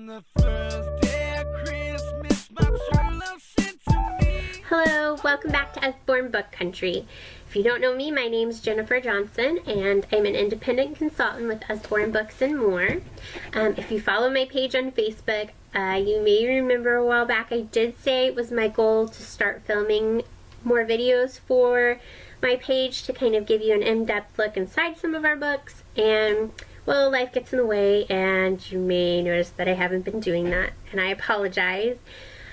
the first day of Christmas, my true love sent to me. Hello, welcome back to Usborne Book Country. If you don't know me, my name's Jennifer Johnson, and I'm an independent consultant with Usborne Books and More. If you follow my page on Facebook, you may remember a while back I did say it was my goal to start filming more videos for my page to kind of give you an in-depth look inside some of our books, and well, life gets in the way and you may notice that I haven't been doing that, and I apologize.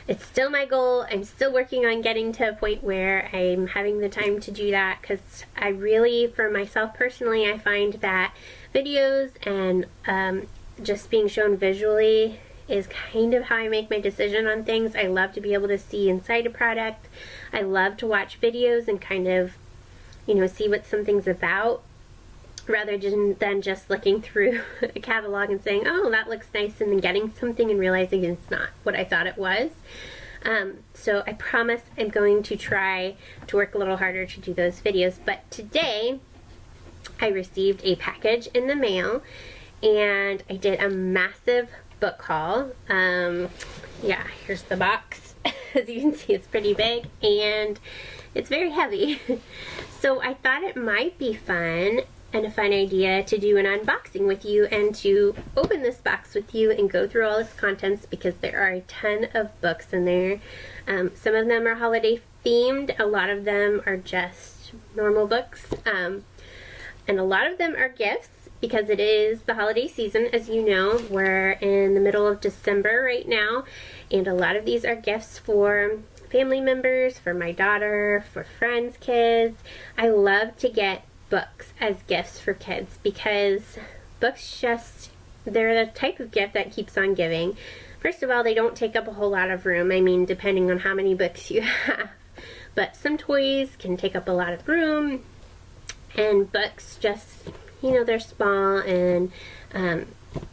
It's still my goal. I'm still working on getting to a point where I'm having the time to do that, because I really, for myself personally, I find that videos and just being shown visually is kind of how I make my decision on things. I love to be able to see inside a product. I love to watch videos and kind of, see what something's about, rather than just looking through a catalog and saying, oh, that looks nice, and then getting something and realizing it's not what I thought it was. So I promise I'm going to try to work a little harder to do those videos. But today I received a package in the mail, and I did a massive book haul. Yeah, here's the box. As you can see, it's pretty big and it's very heavy. So I thought it might be fun and a fun idea to do an unboxing with you and to open this box with you and go through all its contents, because there are a ton of books in there. Some of them are holiday themed, a lot of them are just normal books, and a lot of them are gifts because it is the holiday season. As you know, we're in the middle of December right now, and a lot of these are gifts for family members, for my daughter, for friends' kids. I love to get books as gifts for kids because books they're the type of gift that keeps on giving. First of all, they don't take up a whole lot of room. I mean, depending on how many books you have. But some toys can take up a lot of room, and books just, they're small, and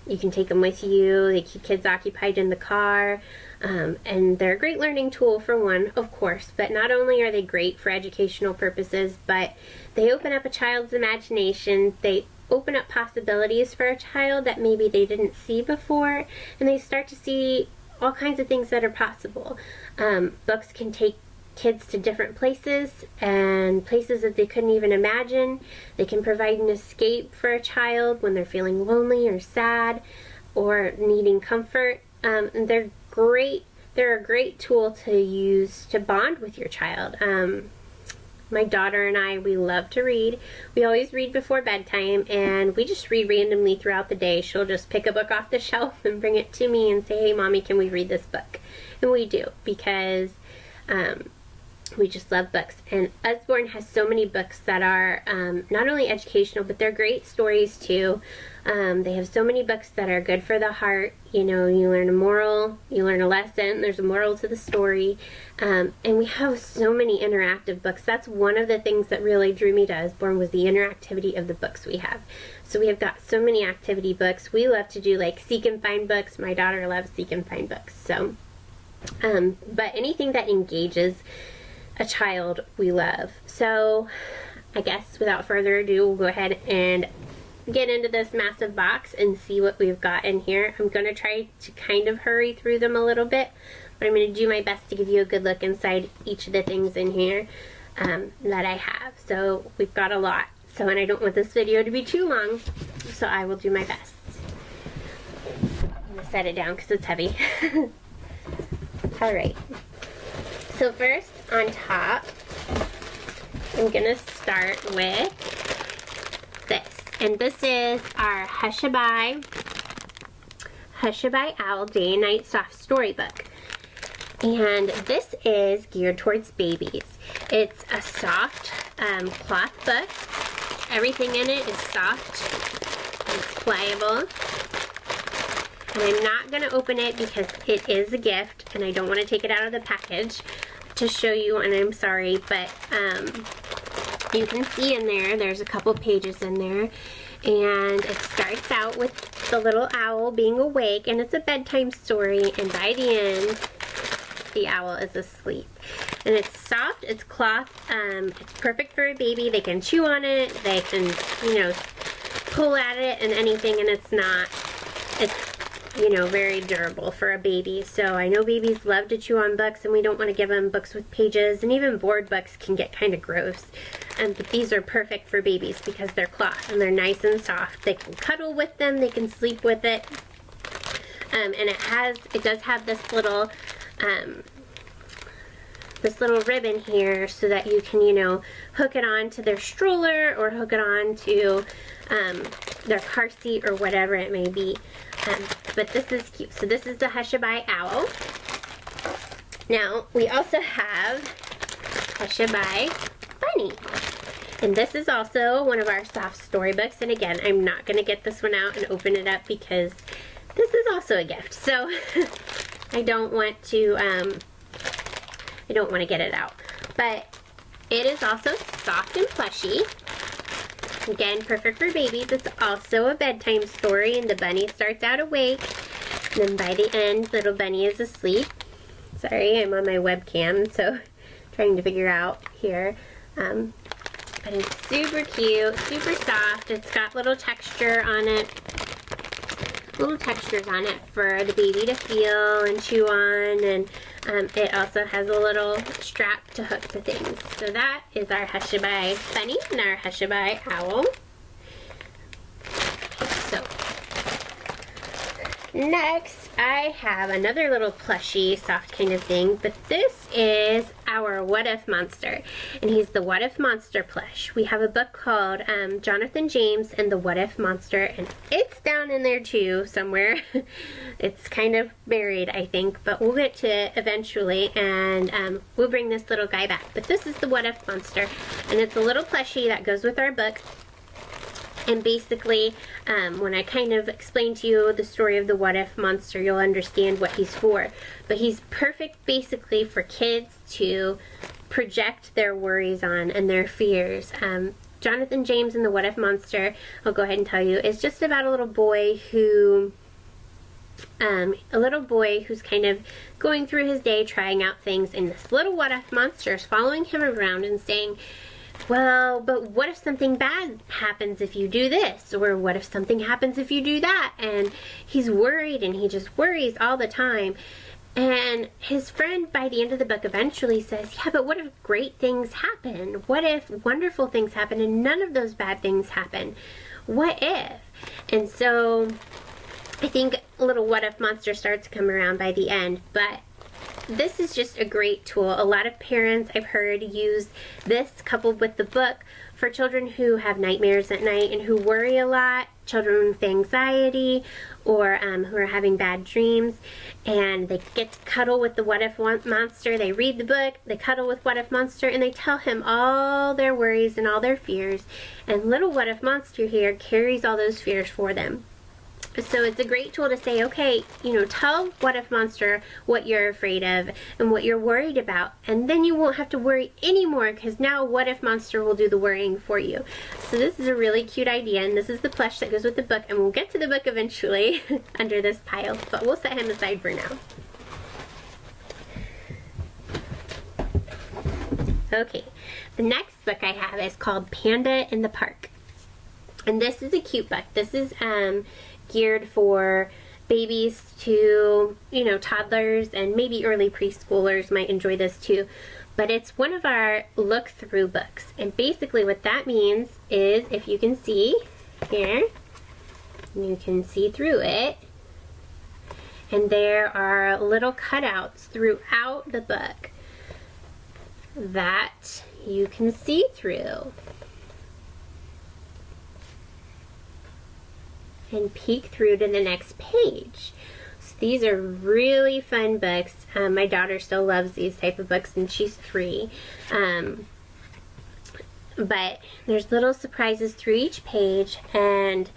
you can take them with you. They keep kids occupied in the car, and they're a great learning tool for one, of course, but not only are they great for educational purposes, but they open up a child's imagination. They open up possibilities for a child that maybe they didn't see before, and they start to see all kinds of things that are possible. Books can take kids to different places, and places that they couldn't even imagine. They can provide an escape for a child when they're feeling lonely or sad or needing comfort. And they're great. They're a great tool to use to bond with your child. My daughter and I, we love to read. We always read before bedtime, and we just read randomly throughout the day. She'll just pick a book off the shelf and bring it to me and say, hey, Mommy, can we read this book? And we do, because we just love books. And Usborne has so many books that are not only educational, but they're great stories too. They have so many books that are good for the heart. You learn a moral, you learn a lesson, there's a moral to the story. And we have so many interactive books. That's one of the things that really drew me to Usborne, was the interactivity of the books we have. So we have got so many activity books. We love to do like seek and find books. My daughter loves seek and find books. So, but anything that engages a child, we love. So I guess without further ado, we'll go ahead and get into this massive box and see what we've got in here. I'm going to try to kind of hurry through them a little bit, but I'm going to do my best to give you a good look inside each of the things in here that I have. So we've got a lot, and I don't want this video to be too long, so I will do my best. I'm going to set it down because it's heavy. Alright, so first on top, I'm going to start with this. And this is our Hushabye Owl Day and Night Soft Storybook. And this is geared towards babies. It's a soft cloth book. Everything in it is soft. It's pliable. And I'm not going to open it because it is a gift and I don't want to take it out of the package to show you, and I'm sorry, but you can see in there's a couple pages in there, and it starts out with the little owl being awake, and it's a bedtime story, and by the end the owl is asleep. And it's soft, it's cloth, it's perfect for a baby. They can chew on it, they can, pull at it and anything, and it's you know, very durable for a baby. So I know babies love to chew on books, and we don't want to give them books with pages, and even board books can get kind of gross. But these are perfect for babies because they're cloth and they're nice and soft. They can cuddle with them, they can sleep with it. And it does have this little ribbon here so that you can, you know, hook it on to their stroller or hook it on to their car seat or whatever it may be. But this is cute. So this is the Hushabye Owl. Now, we also have Hushabye Bunny. And this is also one of our soft storybooks. And again, I'm not going to get this one out and open it up because this is also a gift. So I don't want to get it out. But it is also soft and plushy. Again, perfect for babies. It's also a bedtime story, and the bunny starts out awake. And then by the end, little bunny is asleep. Sorry, I'm on my webcam, so trying to figure out here. But it's super cute, super soft. It's got little texture on it. Little textures on it for the baby to feel and chew on, and it also has a little strap to hook to things. So that is our Hushabye Bunny and our Hushabye Owl. So next I have another little plushy soft kind of thing, but this is our What If Monster, and he's the What If Monster plush. We have a book called Jonathan James and the What If Monster, and it's down in there too somewhere. It's kind of buried, I think, but we'll get to it eventually, and we'll bring this little guy back. But this is the What If Monster, and it's a little plushie that goes with our book. And basically, when I kind of explain to you the story of the What If Monster, you'll understand what he's for. But he's perfect basically for kids to project their worries on and their fears. Jonathan James and the What If Monster, I'll go ahead and tell you, is just about a little boy who's kind of going through his day trying out things, and this little What If Monster is following him around and saying, well, but what if something bad happens if you do this? Or what if something happens if you do that? And he's worried, and he just worries all the time. And his friend, by the end of the book, eventually says, yeah, but what if great things happen? What if wonderful things happen and none of those bad things happen? What if? And so I think little What If Monster starts to come around by the end, but this is just a great tool. A lot of parents, I've heard, use this coupled with the book for children who have nightmares at night and who worry a lot, children with anxiety, or who are having bad dreams, and they get to cuddle with the What If Monster. They read the book, they cuddle with What If Monster, and they tell him all their worries and all their fears, and little What If Monster here carries all those fears for them. So it's a great tool to say, okay, you know, tell What If Monster what you're afraid of and what you're worried about, and then you won't have to worry anymore because now What If Monster will do the worrying for you. So this is a really cute idea, and this is the plush that goes with the book, and we'll get to the book eventually under this pile, but we'll set him aside for now. Okay, the next book I have is called Panda in the Park, and this is a cute book. This is geared for babies to, you know, toddlers, and maybe early preschoolers might enjoy this too. But it's one of our look-through books, and basically what that means is, if you can see here, you can see through it, and there are little cutouts throughout the book that you can see through and peek through to the next page. So these are really fun books. My daughter still loves these type of books, and she's 3. But there's little surprises through each page, and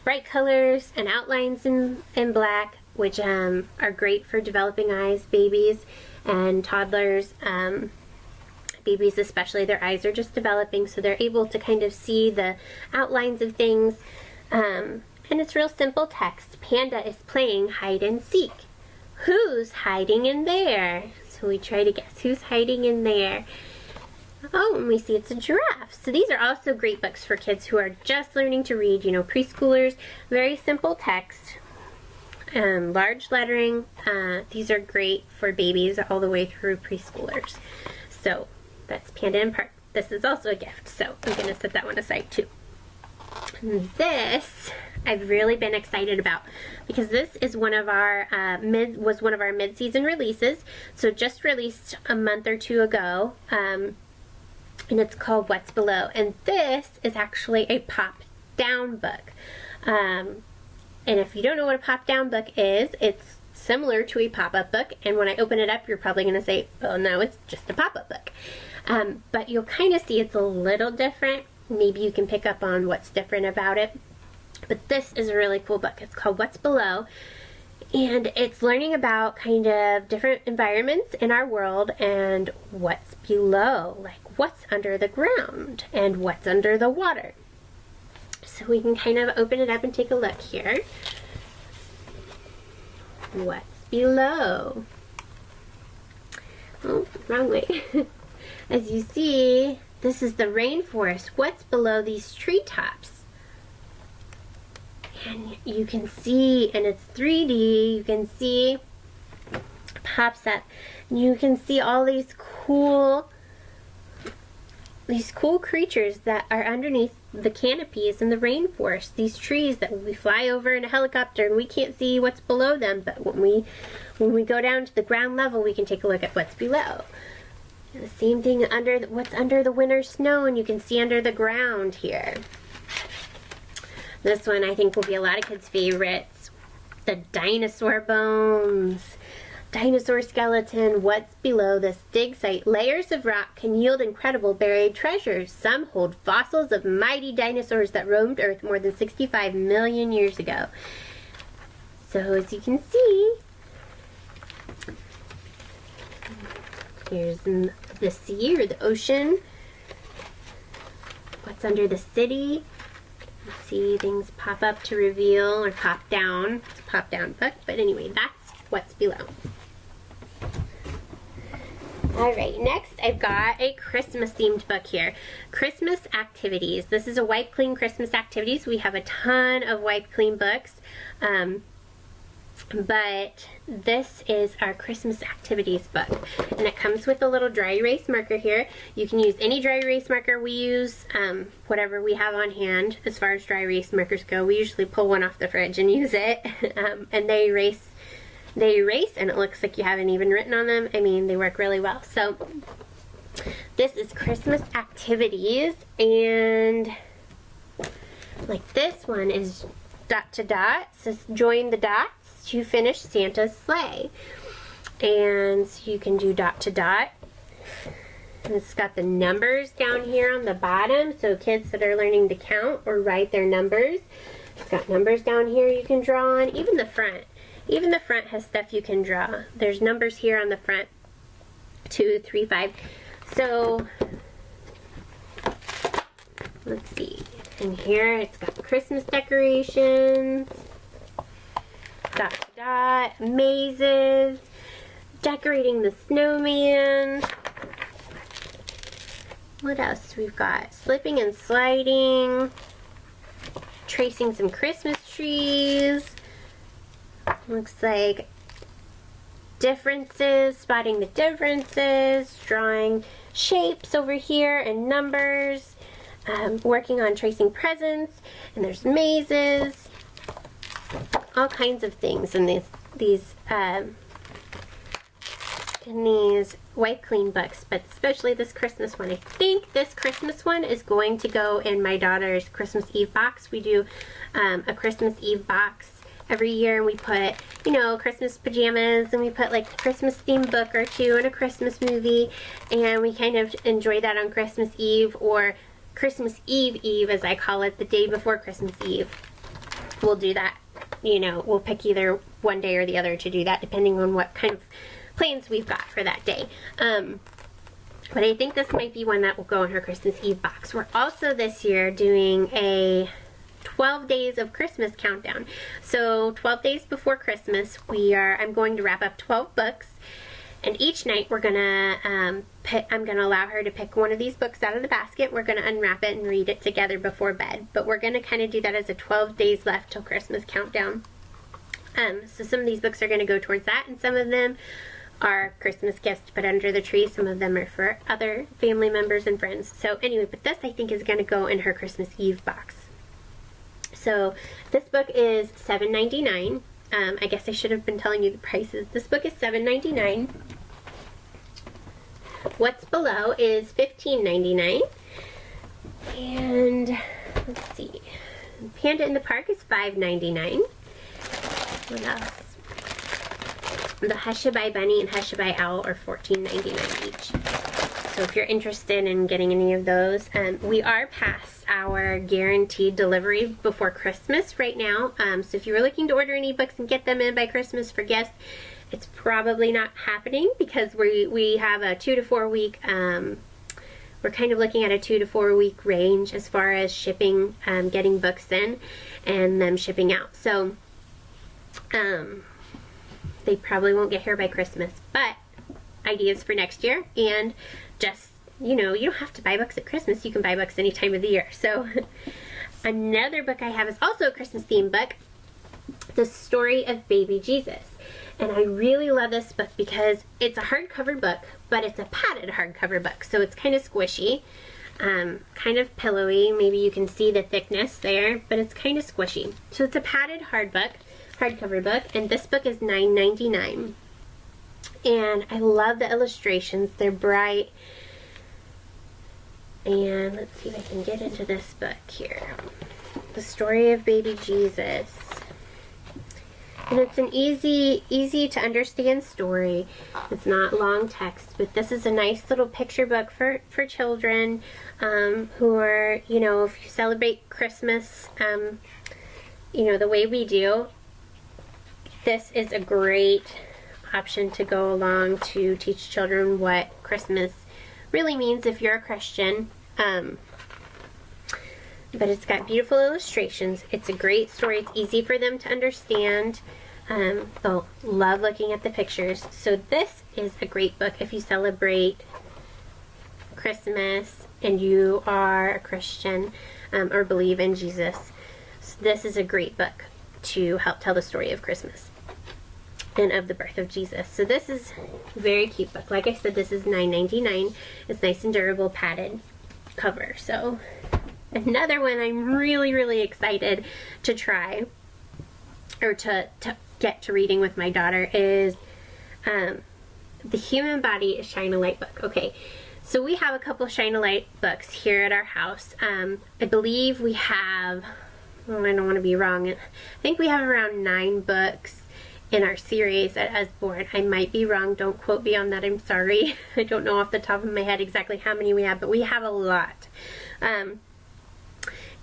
bright colors and outlines in black, which are great for developing eyes, babies and toddlers. Babies especially, their eyes are just developing, so they're able to kind of see the outlines of things. And it's real simple text. Panda is playing hide and seek. Who's hiding in there? So we try to guess who's hiding in there. Oh, and we see it's a giraffe. So these are also great books for kids who are just learning to read, you know, preschoolers. Very simple text. large lettering. These are great for babies all the way through preschoolers. So that's Panda and Park. This is also a gift, so I'm going to set that one aside too. This I've really been excited about because this is one of our mid-season releases. So just released a month or two ago, and it's called What's Below. And this is actually a pop-down book. And if you don't know what a pop-down book is, it's similar to a pop-up book. And when I open it up, you're probably going to say, "Oh no, it's just a pop-up book." But you'll kind of see it's a little different. Maybe you can pick up on what's different about it. But this is a really cool book. It's called What's Below. And it's learning about kind of different environments in our world and what's below. Like what's under the ground and what's under the water. So we can kind of open it up and take a look here. What's below? Oh, wrong way. As you see, this is the rainforest. What's below these treetops? And you can see, and it's 3D, you can see, pops up, and you can see all these cool creatures that are underneath the canopies in the rainforest. These trees that we fly over in a helicopter and we can't see what's below them, but when we go down to the ground level, we can take a look at what's below. And the same thing what's under the winter snow, and you can see under the ground here. This one I think will be a lot of kids' favorites. The dinosaur bones. Dinosaur skeleton. What's below this dig site? Layers of rock can yield incredible buried treasures. Some hold fossils of mighty dinosaurs that roamed Earth more than 65 million years ago. So as you can see, here's the sea or the ocean. What's under the city? You see things pop up to reveal or pop down. It's a pop down book, but anyway, that's what's below. Alright, next I've got a Christmas themed book here. Christmas Activities. This is a wipe clean Christmas activities. We have a ton of wipe clean books. But this is our Christmas activities book, and it comes with a little dry erase marker here. You can use any dry erase marker. We use whatever we have on hand as far as dry erase markers go. We usually pull one off the fridge and use it, and they erase and it looks like you haven't even written on them. I mean, they work really well. So this is Christmas activities, and like this one is dot to dot. It says join the dots to finish Santa's sleigh, and so you can do dot to dot. And it's got the numbers down here on the bottom, so kids that are learning to count or write their numbers. It's got numbers down here you can draw on. Even the front has stuff you can draw. There's numbers here on the front, 2, 3, 5. So let's see. And here it's got Christmas decorations, dot to dot, mazes, decorating the snowman. What else we've got? Slipping and sliding, tracing some Christmas trees. Looks like differences, spotting the differences, drawing shapes over here and numbers. Working on tracing presents, and there's mazes, all kinds of things in these wipe clean books, but especially this Christmas one. I think this Christmas one is going to go in my daughter's Christmas Eve box. We do a Christmas Eve box every year, and we put, you know, Christmas pajamas, and we put like a Christmas themed book or two and a Christmas movie, and we kind of enjoy that on Christmas Eve, or Christmas Eve, as I call it, the day before Christmas Eve. We'll do that. You know, we'll pick either one day or the other to do that, depending on what kind of plans we've got for that day. But I think this might be one that will go in her Christmas Eve box. We're also this year doing a 12 days of Christmas countdown. So 12 days before Christmas, I'm going to wrap up 12 books. And each night we're gonna I'm gonna allow her to pick one of these books out of the basket. We're gonna unwrap it and read it together before bed. But we're gonna kind of do that as a 12 days left till Christmas countdown. So some of these books are going to go towards that, and some of them are Christmas gifts to put under the tree. Some of them are for other family members and friends. So anyway, but this I think is going to go in her Christmas Eve box. So this book is $7.99. I guess I should have been telling you the prices. This book is $7.99. What's below is $15.99. And let's see, Panda in the Park is $5.99. What else? The Hushabye Bunny and Hushabye Owl are $14.99 each. So if you're interested in getting any of those, we are past our guaranteed delivery before Christmas right now. So if you were looking to order any books and get them in by Christmas for gifts, it's probably not happening because we have a 2 to 4 week, we're kind of looking at a 2 to 4 week range as far as shipping, getting books in and them shipping out. So they probably won't get here by Christmas, but ideas for next year. And just, you know, you don't have to buy books at Christmas. You can buy books any time of the year. So another book I have is also a Christmas themed book, The Story of Baby Jesus. And I really love this book because it's a hardcover book, but it's a padded hardcover book. So it's kind of squishy, kind of pillowy. Maybe you can see the thickness there, but it's kind of squishy. So it's a padded hardcover book, and this book is $9.99. And I love the illustrations. They're bright. And let's see if I can get into this book here. The Story of Baby Jesus. And it's an easy to understand story. It's not long text, but this is a nice little picture book for children who are, you know, if you celebrate Christmas, you know, the way we do, this is a great option to go along to teach children what Christmas really means if you're a Christian. But it's got beautiful illustrations. It's a great story. It's easy for them to understand. They'll love looking at the pictures. So this is a great book if you celebrate Christmas and you are a Christian or believe in Jesus. So this is a great book to help tell the story of Christmas and of the birth of Jesus. So this is a very cute book. Like I said, this is $9.99. It's nice and durable, padded cover. So another one I'm really excited to try or to get to reading with my daughter is The Human Body is Shine a Light book. Okay, so we have a couple Shine a Light books here at our house. I believe we have, I don't want to be wrong, I think we have around 9 books in our series at Usborne. I might be wrong, don't quote me on that, I'm sorry. I don't know off the top of my head exactly how many we have, but we have a lot.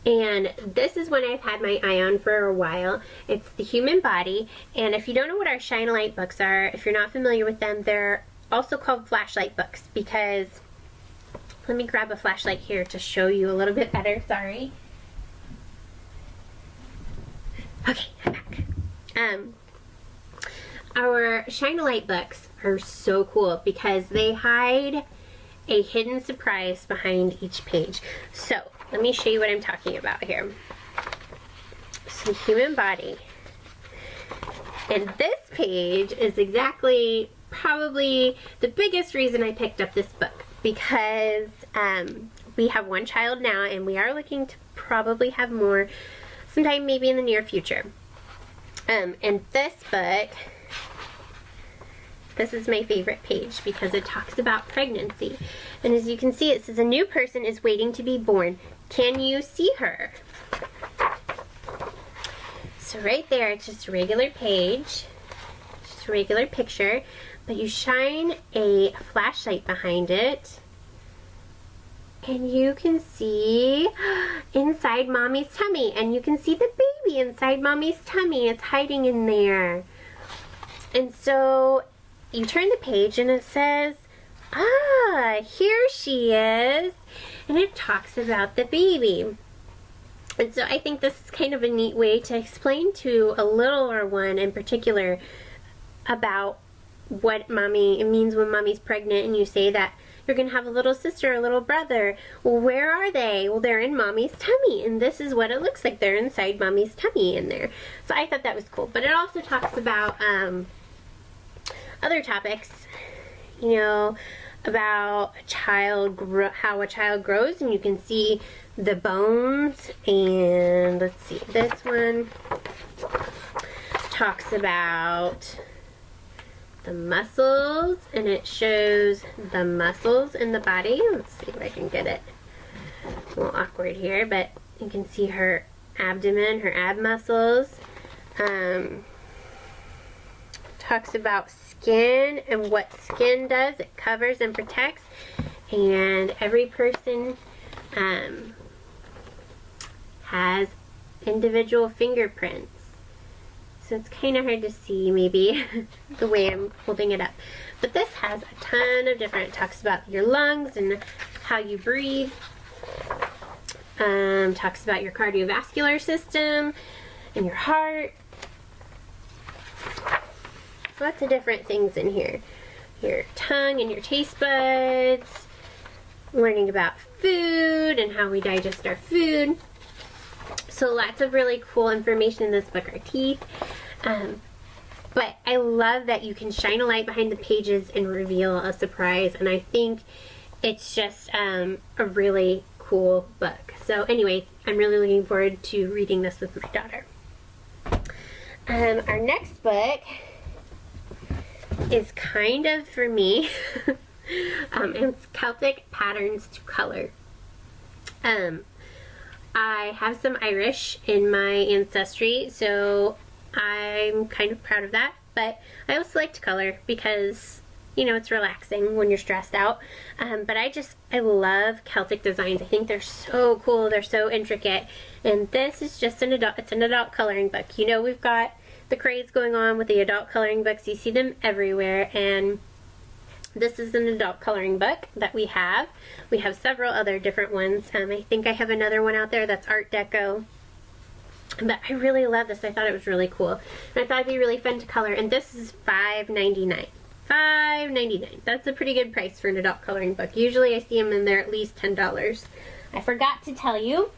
And this is one I've had my eye on for a while. It's The Human Body, and if you don't know what our Shine a Light books are, if you're not familiar with them, they're also called flashlight books because, let me grab a flashlight here to show you a little bit better, sorry. Okay, I'm back. Our Shine a Light books are so cool because they hide a hidden surprise behind each page. So let me show you what I'm talking about here. So Human Body. And this page is exactly probably the biggest reason I picked up this book because we have one child now and we are looking to probably have more sometime maybe in the near future. And this book, this is my favorite page because it talks about pregnancy. And as you can see, it says a new person is waiting to be born. Can you see her? So right there, it's just a regular page, just a regular picture, but you shine a flashlight behind it and you can see inside Mommy's tummy, and you can see the baby inside Mommy's tummy. It's hiding in there. And so you turn the page and it says, ah, here she is. And it talks about the baby. And so I think this is kind of a neat way to explain to a littler one in particular about what it means when Mommy's pregnant, and you say that, you're going to have a little sister, a little brother. Well, where are they? Well, they're in Mommy's tummy, and this is what it looks like. They're inside Mommy's tummy in there. So I thought that was cool. But it also talks about other topics, you know, about how a child grows, and you can see the bones. And let's see, this one talks about the muscles, and it shows the muscles in the body. Let's see if I can get it. It's a little awkward here, but you can see her abdomen, her ab muscles. Talks about skin and what skin does. It covers and protects, and every person has individual fingerprints. So it's kind of hard to see maybe the way I'm holding it up. But this has a ton of different, it talks about your lungs and how you breathe. Talks about your cardiovascular system and your heart. Lots of different things in here. Your tongue and your taste buds. Learning about food and how we digest our food. So lots of really cool information in this book. Our teeth. But I love that you can shine a light behind the pages and reveal a surprise, and I think it's just a really cool book. So anyway, I'm really looking forward to reading this with my daughter. Our next book is kind of for me. It's Celtic Patterns to Color. I have some Irish in my ancestry, so I'm kind of proud of that, but I also like to color because, you know, it's relaxing when you're stressed out. But I love Celtic designs. I think they're so cool, they're so intricate, and this is just it's an adult coloring book. You know, we've got the craze going on with the adult coloring books. You see them everywhere, and this is an adult coloring book that we have. We have several other different ones. I think I have another one out there that's Art Deco. But I really love this. I thought it was really cool. And I thought it'd be really fun to color. And this is $5.99. $5.99. That's a pretty good price for an adult coloring book. Usually I see them in there at least $10. I forgot to tell you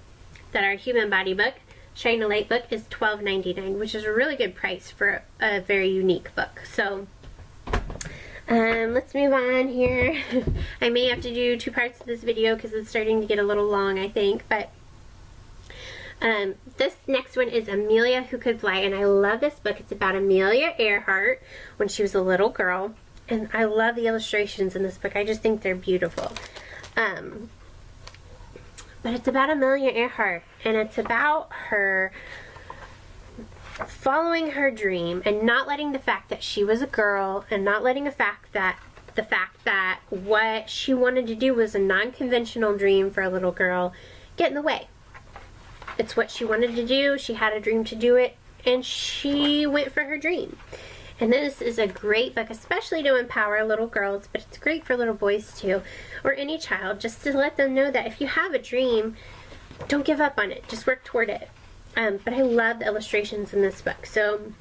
that our Human Body book, Shine a Light book, is $12.99, which is a really good price for a very unique book. So let's move on here. I may have to do two parts of this video because it's starting to get a little long, I think. But this next one is Amelia Who Could Fly, and I love this book. It's about Amelia Earhart when she was a little girl, and I love the illustrations in this book. I just think they're beautiful. But it's about Amelia Earhart, and it's about her following her dream and not letting the fact that she was a girl and not letting the fact that what she wanted to do was a non-conventional dream for a little girl get in the way. It's what she wanted to do. She had a dream to do it, and she went for her dream. And this is a great book, especially to empower little girls, but it's great for little boys too, or any child, just to let them know that if you have a dream, don't give up on it. Just work toward it. But I love the illustrations in this book. So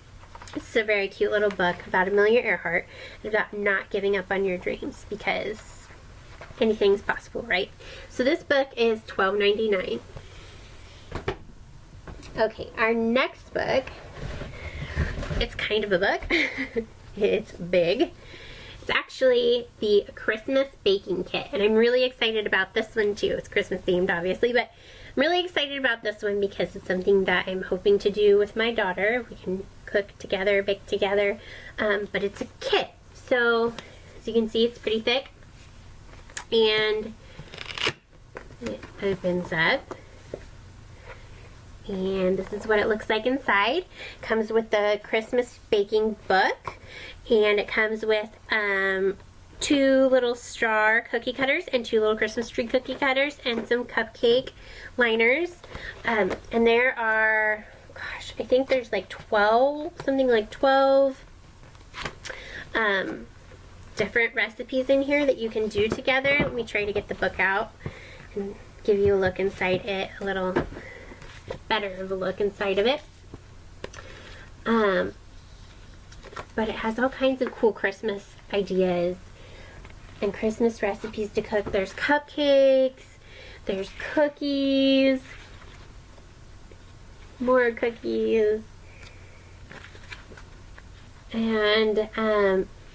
this is a very cute little book about Amelia Earhart and about not giving up on your dreams, because anything's possible, right? So this book is $12.99. Okay, our next book, it's kind of a book. It's big. It's actually the Christmas baking kit, and I'm really excited about this one too. It's Christmas themed, obviously, but I'm really excited about this one because it's something that I'm hoping to do with my daughter. We can cook together, bake together, but it's a kit. So, as you can see, it's pretty thick, and it opens up. And this is what it looks like inside. It comes with the Christmas baking book, and it comes with 2 little star cookie cutters and 2 little Christmas tree cookie cutters and some cupcake liners. And there are, gosh, I think there's like 12, something like 12 different recipes in here that you can do together. Let me try to get the book out and give you a look inside it, a little better of a look inside of it. But it has all kinds of cool Christmas ideas. and Christmas recipes to cook. There's cupcakes, there's cookies, more cookies, and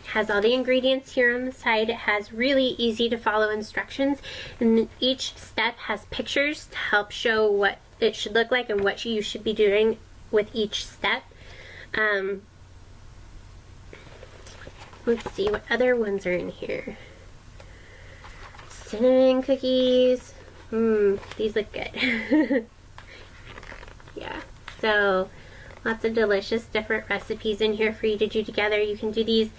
has all the ingredients here on the side. It has really easy to follow instructions, and each step has pictures to help show what it should look like and what you should be doing with each step. Let's see what other ones are in here. Cinnamon cookies. These look good. Yeah, so lots of delicious different recipes in here for you to do together. You can do these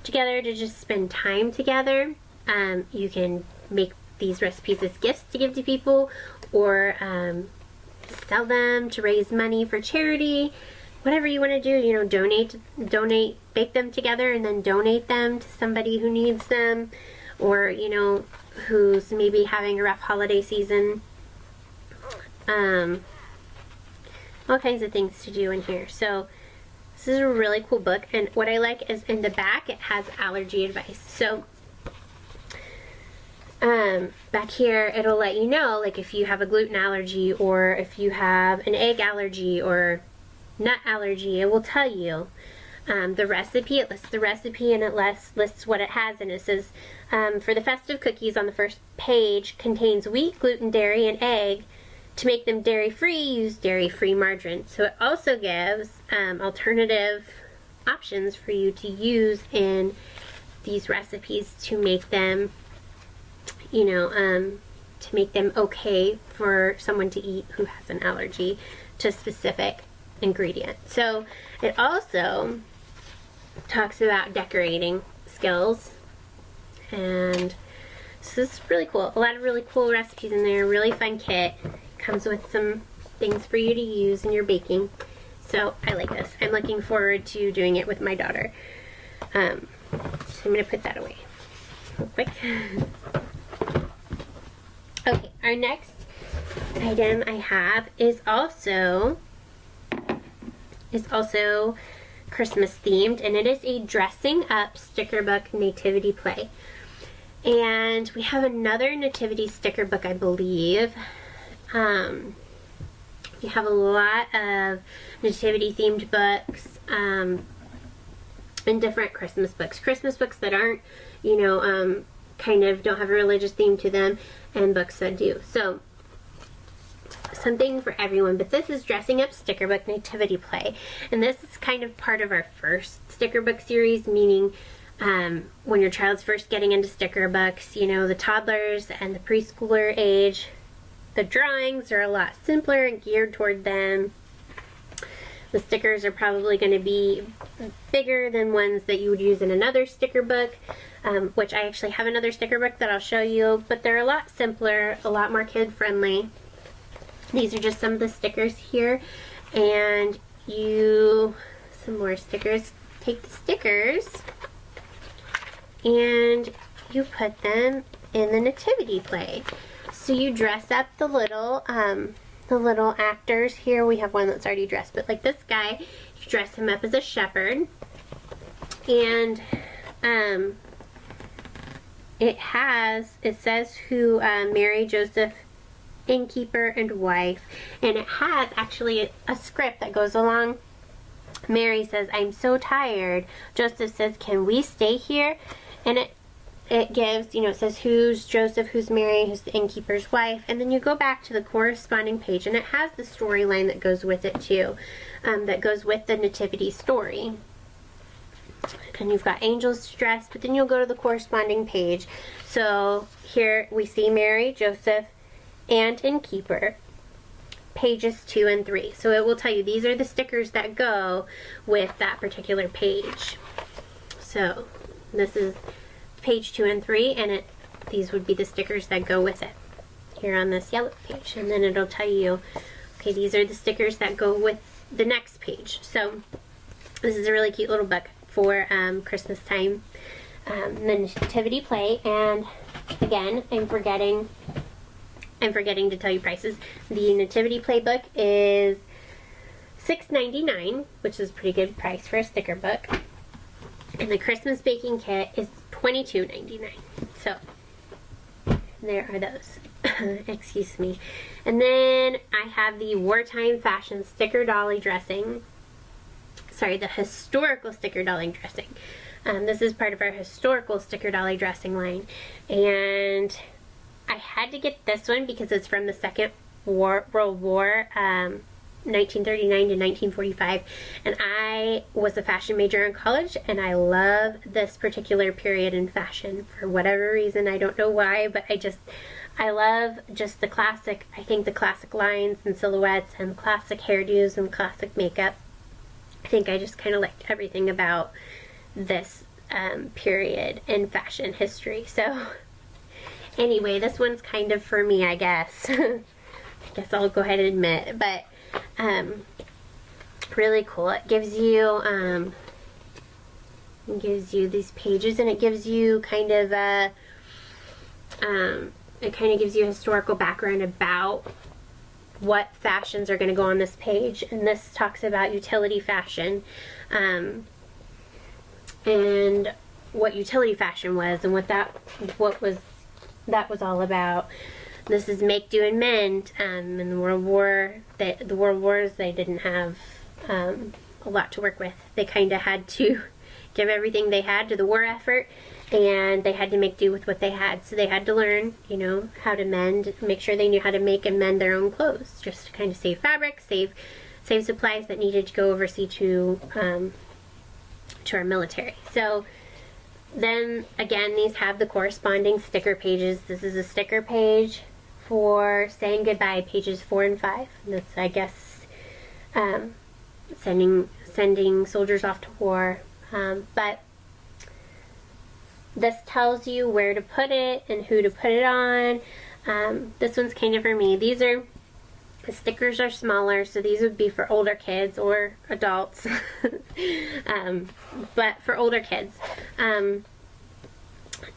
together to just spend time together. You can make these recipes as gifts to give to people, or sell them to raise money for charity. Whatever you want to do, you know, donate, bake them together and then donate them to somebody who needs them, or, you know, who's maybe having a rough holiday season. All kinds of things to do in here. So this is a really cool book, and what I like is in the back it has allergy advice. So back here it'll let you know, like, if you have a gluten allergy, or if you have an egg allergy or nut allergy. It will tell you the recipe. It lists the recipe, and it lists what it has, and it says for the festive cookies on the first page contains wheat, gluten, dairy, and egg. To make them dairy-free, use dairy-free margarine. So it also gives alternative options for you to use in these recipes to make them, you know, to make them okay for someone to eat who has an allergy to specific ingredient. So it also talks about decorating skills, and so this is really cool. A lot of really cool recipes in there. Really fun kit. Comes with some things for you to use in your baking. So I like this. I'm looking forward to doing it with my daughter. So I'm going to put that away real quick. Okay, our next item I have is also Christmas themed, and it is a dressing up sticker book nativity play. And we have another nativity sticker book, I believe. We have a lot of nativity themed books, and different Christmas books that aren't, you know, kind of don't have a religious theme to them, and books that do. So something for everyone. But this is dressing up sticker book nativity play, and this is kind of part of our first sticker book series, meaning when your child's first getting into sticker books, you know, the toddlers and the preschooler age, the drawings are a lot simpler and geared toward them. The stickers are probably going to be bigger than ones that you would use in another sticker book, which I actually have another sticker book that I'll show you, but they're a lot simpler, a lot more kid friendly. These are just some of the stickers here, and some more stickers. Take the stickers and you put them in the nativity play. So you dress up the little actors. Here we have one that's already dressed, but like this guy, you dress him up as a shepherd, and it says who Mary, Joseph, innkeeper, and wife, and it has actually a script that goes along. Mary says, "I'm so tired." Joseph says, "Can we stay here?" And it gives, you know, it says who's Joseph, who's Mary, who's the innkeeper's wife, and then you go back to the corresponding page, and it has the storyline that goes with it too, that goes with the nativity story. And you've got angels dressed, but then you'll go to the corresponding page. So here we see Mary, Joseph, and innkeeper, pages 2 and 3. So it will tell you these are the stickers that go with that particular page. So this is page 2 and 3, and these would be the stickers that go with it here on this yellow page, and then it'll tell you, okay, these are the stickers that go with the next page. So this is a really cute little book for Christmas time, the nativity play. And again, I'm forgetting to tell you prices. The nativity play book is $6.99, which is a pretty good price for a sticker book. And the Christmas baking kit is $22.99. So there are those. Excuse me. And then I have the Wartime Fashion Sticker Dolly Dressing. Sorry, the Historical Sticker Dolly Dressing. This is part of our Historical Sticker Dolly Dressing line. And I had to get this one because it's from the Second World War, 1939 to 1945. And I was a fashion major in college, and I love this particular period in fashion for whatever reason. I don't know why, but I love just the classic, I think the classic lines and silhouettes and classic hairdos and classic makeup. I think I just kind of liked everything about this period in fashion history. So anyway, this one's kind of for me, I guess. I guess I'll go ahead and admit. But really cool. It gives you these pages, and it gives you kind of a it kind of gives you a historical background about what fashions are going to go on this page. And this talks about utility fashion, and what utility fashion was, and what that was all about. This is make, do, and mend. In the World Wars, they didn't have a lot to work with. They kind of had to give everything they had to the war effort, and they had to make do with what they had. So they had to learn, how to mend, make sure they knew how to make and mend their own clothes, just to kind of save fabric, save supplies that needed to go overseas to our military. So then again, these have the corresponding sticker pages. This is a sticker page for saying goodbye, pages 4 and 5. And that's, I guess, sending soldiers off to war. But this tells you where to put it and who to put it on. This one's kind of for me. The stickers are smaller, so these would be for older kids or adults. But for older kids.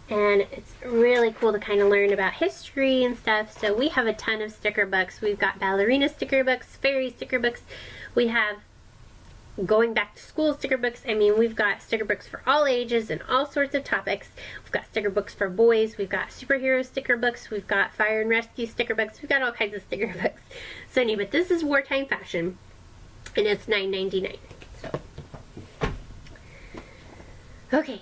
And it's really cool to kind of learn about history and stuff. So we have a ton of sticker books. We've got ballerina sticker books, fairy sticker books. We have going back to school sticker books. I mean, we've got sticker books for all ages and all sorts of topics. We've got sticker books for boys. We've got superhero sticker books. We've got fire and rescue sticker books. We've got all kinds of sticker books. So anyway, but this is Wartime Fashion, and it's $9.99. So okay.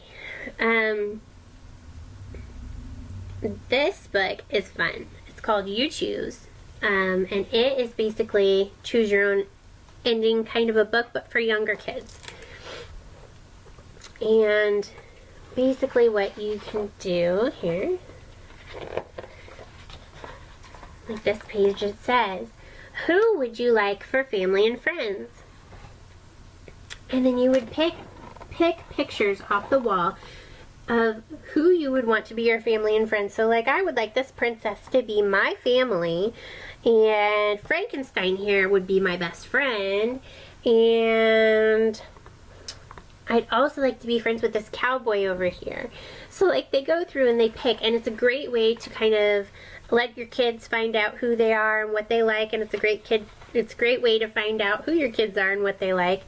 This book is fun. It's called You Choose, and it is basically choose your own ending kind of a book, but for younger kids. And basically what you can do here, like this page, it says, who would you like for family and friends? And then you would pick pictures off the wall of who you would want to be your family and friends. So like, I would like this princess to be my family, and Frankenstein here would be my best friend, and I'd also like to be friends with this cowboy over here. So like, they go through and they pick, and it's a great way to kind of let your kids find out who they are and what they like, and it's a great way to find out who your kids are and what they like,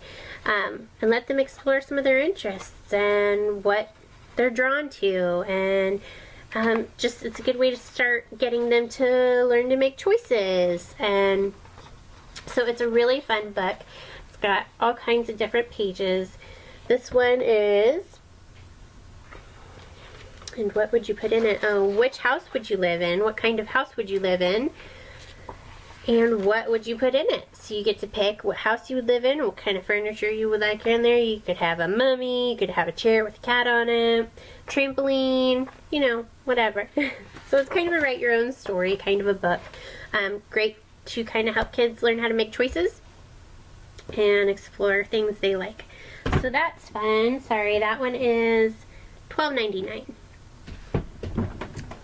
and let them explore some of their interests and what they're drawn to, and just it's a good way to start getting them to learn to make choices. And so it's a really fun book. It's got all kinds of different pages. This one is, and what would you put in it? Oh, which house would you live in? What kind of house would you live in? And what would you put in it? So you get to pick what house you would live in, what kind of furniture you would like in there. You could have a mummy, you could have a chair with a cat on it, trampoline, whatever. So it's kind of a write your own story kind of a book. Great to kind of help kids learn how to make choices and explore things they like. So that's fun. Sorry, that one is $12.99.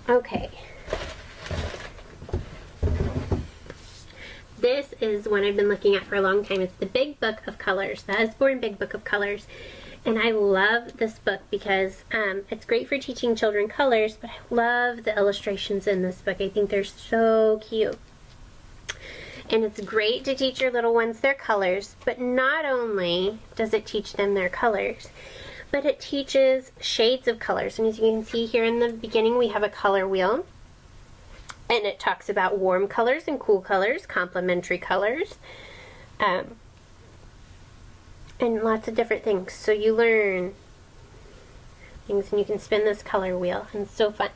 Okay. This is one I've been looking at for a long time. It's the Big Book of Colors, the Usborne Big Book of Colors. And I love this book because it's great for teaching children colors, but I love the illustrations in this book. I think they're so cute. And it's great to teach your little ones their colors, but not only does it teach them their colors, but it teaches shades of colors. And as you can see here in the beginning, we have a color wheel. And it talks about warm colors and cool colors, complementary colors, and lots of different things. So you learn things, and you can spin this color wheel, and it's so fun.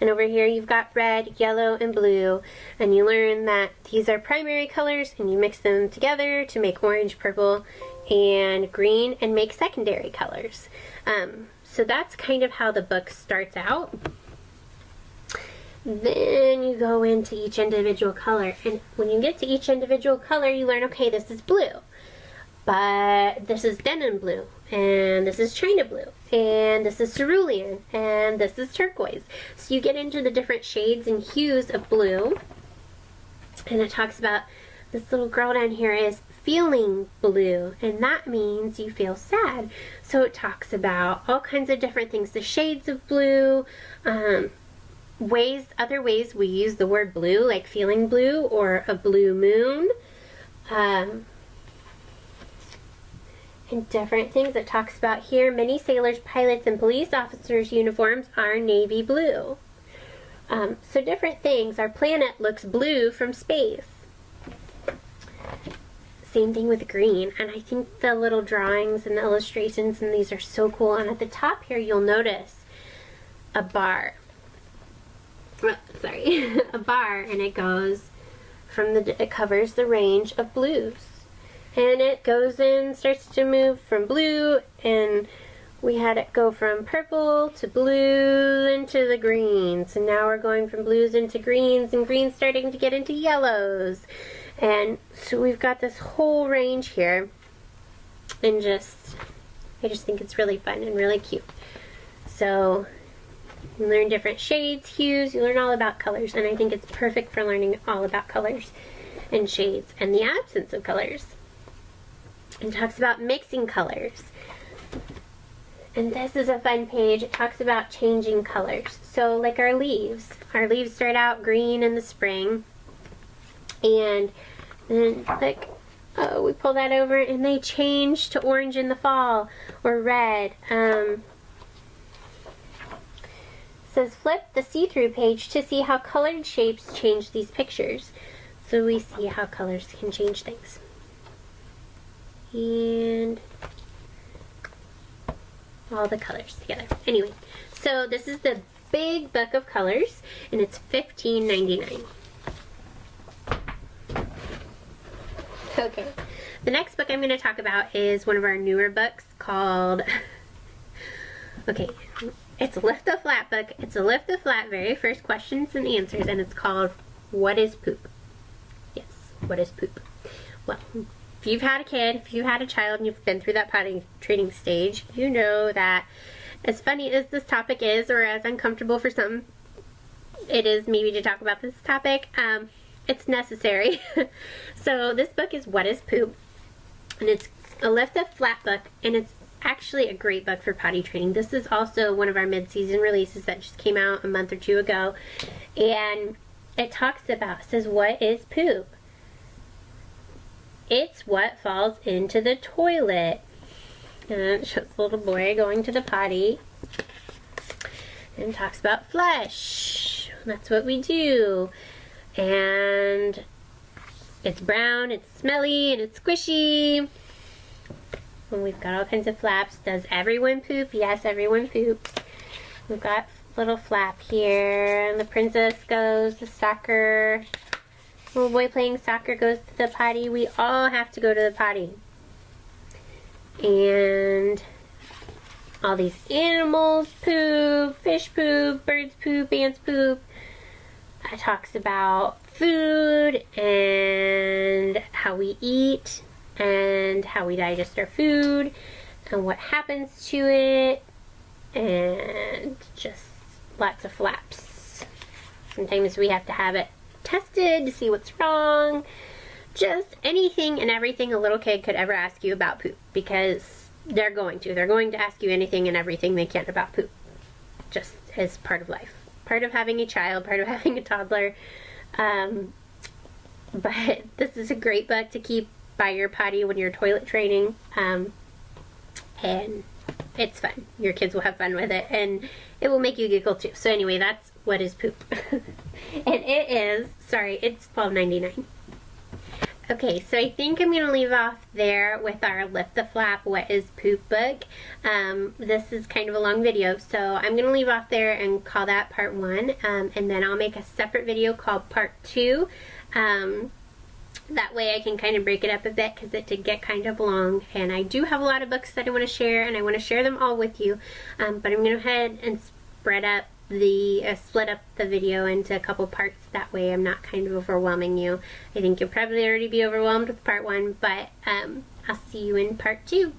And over here you've got red, yellow, and blue, and you learn that these are primary colors, and you mix them together to make orange, purple, and green, and make secondary colors. So that's kind of how the book starts out. Then you go into each individual color, and when you get to each individual color, you learn, okay, this is blue, but this is denim blue, and this is china blue, and this is cerulean, and this is turquoise. So you get into the different shades and hues of blue, and it talks about this little girl down here is feeling blue, and that means you feel sad. So it talks about all kinds of different things, the shades of blue, other ways we use the word blue, like feeling blue or a blue moon, and different things it talks about here. Many sailors, pilots, and police officers' uniforms are navy blue. So different things. Our planet looks blue from space. Same thing with green, and I think the little drawings and the illustrations and these are so cool. And at the top here you'll notice a bar. A bar, and it goes from it covers the range of blues, and it goes in, starts to move from blue, and we had it go from purple to blue into the greens, and now we're going from blues into greens, and greens starting to get into yellows, and so we've got this whole range here, and I just think it's really fun and really cute. So you learn different shades, hues, you learn all about colors, and I think it's perfect for learning all about colors and shades and the absence of colors. It talks about mixing colors. And this is a fun page. It talks about changing colors. So like our leaves. Our leaves start out green in the spring, and then we pull that over and they change to orange in the fall or red. Says flip the see-through page to see how colored shapes change these pictures. So we see how colors can change things. And all the colors together. Anyway, so this is the big book of colors, and it's $15.99. Okay, the next book I'm going to talk about is one of our newer books called it's a Lift the Flat book. It's a Lift the Flat very first questions and answers, and it's called What is Poop? Yes, what is poop? Well, if you've had a kid, if you've had a child, and you've been through that potty training stage, you know that as funny as this topic is, or as uncomfortable for some it is maybe to talk about this topic, it's necessary. So this book is What is Poop? And it's a Lift the Flat book, and it's actually a great book for potty training. This is also one of our mid-season releases that just came out a month or two ago, and it says what is poop? It's what falls into the toilet. And it shows a little boy going to the potty, and talks about flush. That's what we do. And it's brown, it's smelly, and it's squishy. And we've got all kinds of flaps. Does everyone poop? Yes, everyone poops. We've got a little flap here, and the princess goes to soccer. Little boy playing soccer goes to the potty. We all have to go to the potty. And all these animals poop, fish poop, birds poop, ants poop. It talks about food and how we eat and how we digest our food and what happens to it, and just lots of flaps. Sometimes we have to have it tested to see what's wrong. Just anything and everything a little kid could ever ask you about poop, because they're going to ask you anything and everything they can about poop, just as part of life, part of having a child, part of having a toddler. But this is a great book to keep by your potty when you're toilet training, and it's fun. Your kids will have fun with it, and it will make you giggle too. So anyway, that's what is poop. And it is, sorry, it's $12.99. Okay, so I think I'm going to leave off there with our Lift the Flap What is Poop book. This is kind of a long video, so I'm going to leave off there and call that part 1, and then I'll make a separate video called part 2. That way I can kind of break it up a bit because it did get kind of long, and I do have a lot of books that I want to share, and I want to share them all with you, but I'm going to go ahead and split up the video into a couple parts. That way I'm not kind of overwhelming you. I think you'll probably already be overwhelmed with part 1, but I'll see you in part 2.